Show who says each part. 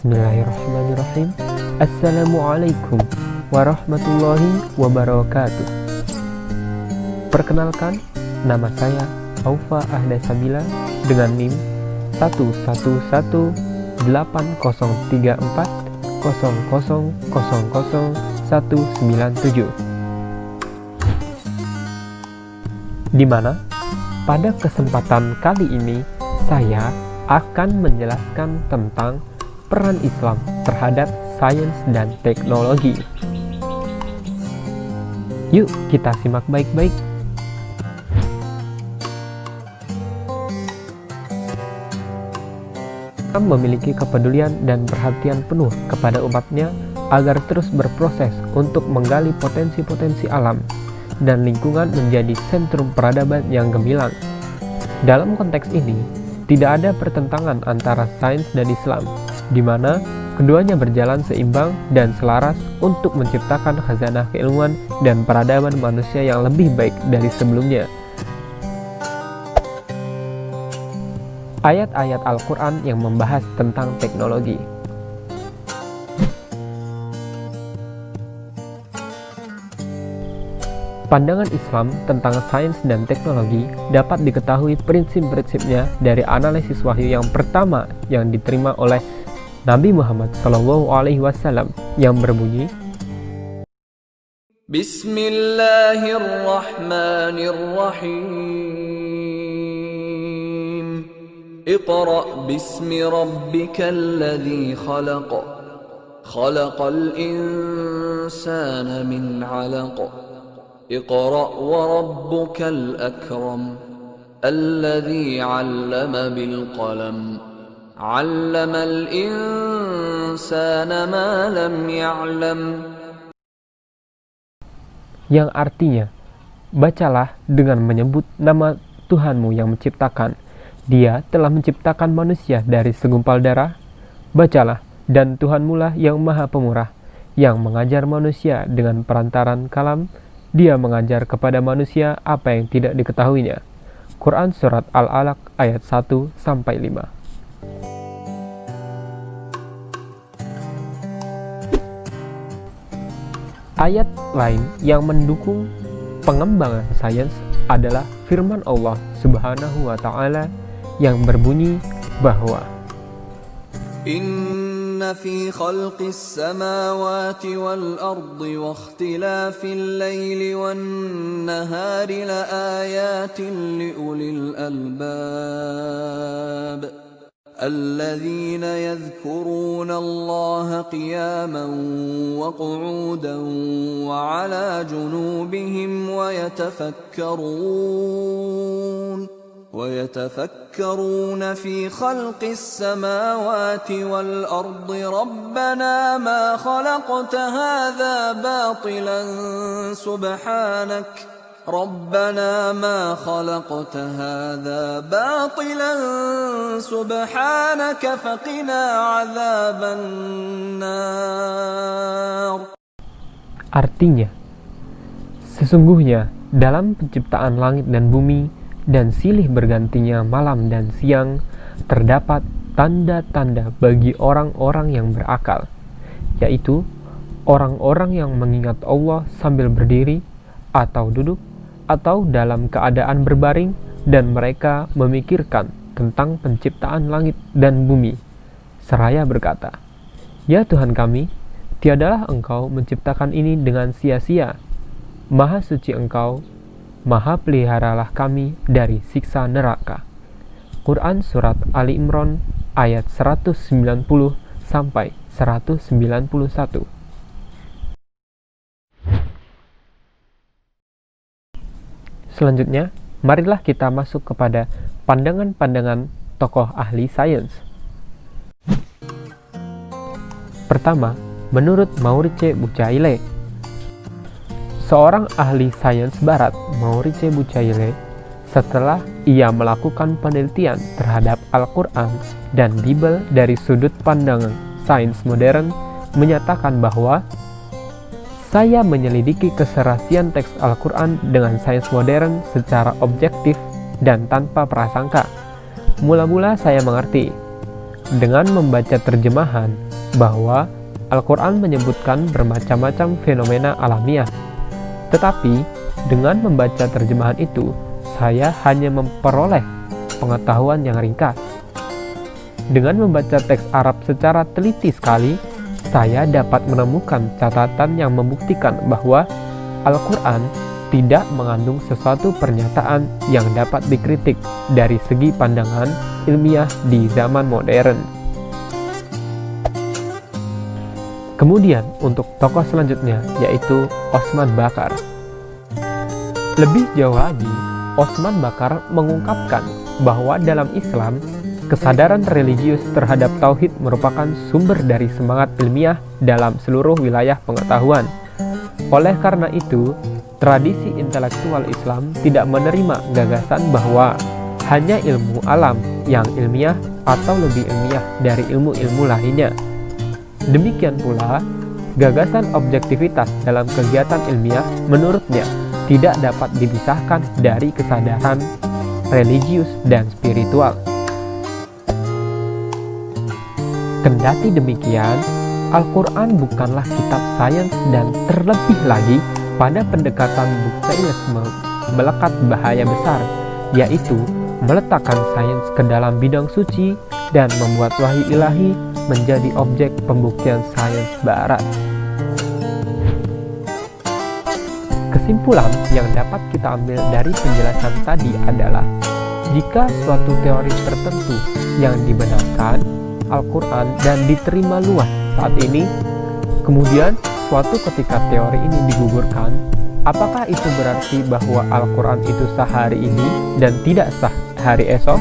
Speaker 1: Bismillahirrahmanirrahim. Assalamualaikum warahmatullahi wabarakatuh. Perkenalkan, nama saya Aufa Ahda Sabila dengan NIM 1113400000197, di mana pada kesempatan kali ini saya akan menjelaskan tentang peran Islam terhadap sains dan teknologi. Yuk kita simak baik-baik. Islam memiliki kepedulian dan perhatian penuh kepada umatnya agar terus berproses untuk menggali potensi-potensi alam dan lingkungan menjadi sentrum peradaban yang gemilang. Dalam konteks ini, tidak ada pertentangan antara sains dan Islam, di mana keduanya berjalan seimbang dan selaras untuk menciptakan khazanah keilmuan dan peradaban manusia yang lebih baik dari sebelumnya. Ayat-ayat Al-Quran yang membahas tentang teknologi. Pandangan Islam tentang sains dan teknologi dapat diketahui prinsip-prinsipnya dari analisis wahyu yang pertama yang diterima oleh Nabi Muhammad SAW yang berbunyi, Bismillahirrahmanirrahim. Iqra' bismi rabbikal ladzi khalaq. Khalaqal insana min 'alaq. اقرأ وربك الأكرم الذي علم بالقلم علم الإنسان ما لم يعلم. Yang artinya, bacalah dengan menyebut nama Tuhanmu yang menciptakan. Dia telah menciptakan manusia dari segumpal darah. Bacalah, dan Tuhanmu lah yang maha pemurah, yang mengajar manusia dengan perantaran kalam. Dia mengajar kepada manusia apa yang tidak diketahuinya. Quran Surat Al-Alaq ayat 1-5. Ayat lain yang mendukung pengembangan sains adalah firman Allah Subhanahu wa Ta'ala yang berbunyi bahwa Inna fi khalqis samawati wal ardi wa ikhtilafil laili wan nahari la ayatin li ulil albab alladhina yadhkuruna Allaha qiyaman wa qu'udan wa 'ala junubihim wa يتفكرون في خلق السماوات والأرض ربنا ما خلقت هذا باطلا سبحانك فقنا عذاب النار. Artinya, sesungguhnya dalam penciptaan langit dan bumi dan silih bergantinya malam dan siang, terdapat tanda-tanda bagi orang-orang yang berakal, yaitu orang-orang yang mengingat Allah sambil berdiri, atau duduk, atau dalam keadaan berbaring, dan mereka memikirkan tentang penciptaan langit dan bumi, seraya berkata, Ya Tuhan kami, tiadalah Engkau menciptakan ini dengan sia-sia. Maha suci Engkau, Maha peliharalah kami dari siksa neraka. Quran Surat Ali Imran ayat 190-191. Selanjutnya, marilah kita masuk kepada pandangan-pandangan tokoh ahli sains. Pertama, menurut Maurice Bucaille, seorang ahli sains barat, Maurice Bucaille, setelah ia melakukan penelitian terhadap Al-Quran dan Bible dari sudut pandang sains modern, menyatakan bahwa saya menyelidiki keserasian teks Al-Quran dengan sains modern secara objektif dan tanpa prasangka. Mula-mula saya mengerti. Dengan membaca terjemahan, bahwa Al-Quran menyebutkan bermacam-macam fenomena alamiah. Tetapi, dengan membaca terjemahan itu, saya hanya memperoleh pengetahuan yang ringkas. Dengan membaca teks Arab secara teliti sekali, saya dapat menemukan catatan yang membuktikan bahwa Al-Quran tidak mengandung sesuatu pernyataan yang dapat dikritik dari segi pandangan ilmiah di zaman modern. Kemudian untuk tokoh selanjutnya yaitu Osman Bakar. Lebih jauh lagi, Osman Bakar mengungkapkan bahwa dalam Islam, kesadaran religius terhadap tauhid merupakan sumber dari semangat ilmiah dalam seluruh wilayah pengetahuan. Oleh karena itu, tradisi intelektual Islam tidak menerima gagasan bahwa hanya ilmu alam yang ilmiah atau lebih ilmiah dari ilmu-ilmu lainnya. Demikian pula, gagasan objektivitas dalam kegiatan ilmiah menurutnya tidak dapat dipisahkan dari kesadaran religius dan spiritual. Kendati demikian, Al-Quran bukanlah kitab sains dan terlebih lagi pada pendekatan buktiisme melekat bahaya besar, yaitu meletakkan sains ke dalam bidang suci dan membuat wahyu ilahi menjadi objek pembuktian sains barat. Kesimpulan yang dapat kita ambil dari penjelasan tadi adalah jika suatu teori tertentu yang dibenarkan Al-Quran dan diterima luas saat ini, kemudian suatu ketika teori ini digugurkan, apakah itu berarti bahwa Al-Quran itu sah hari ini dan tidak sah hari esok?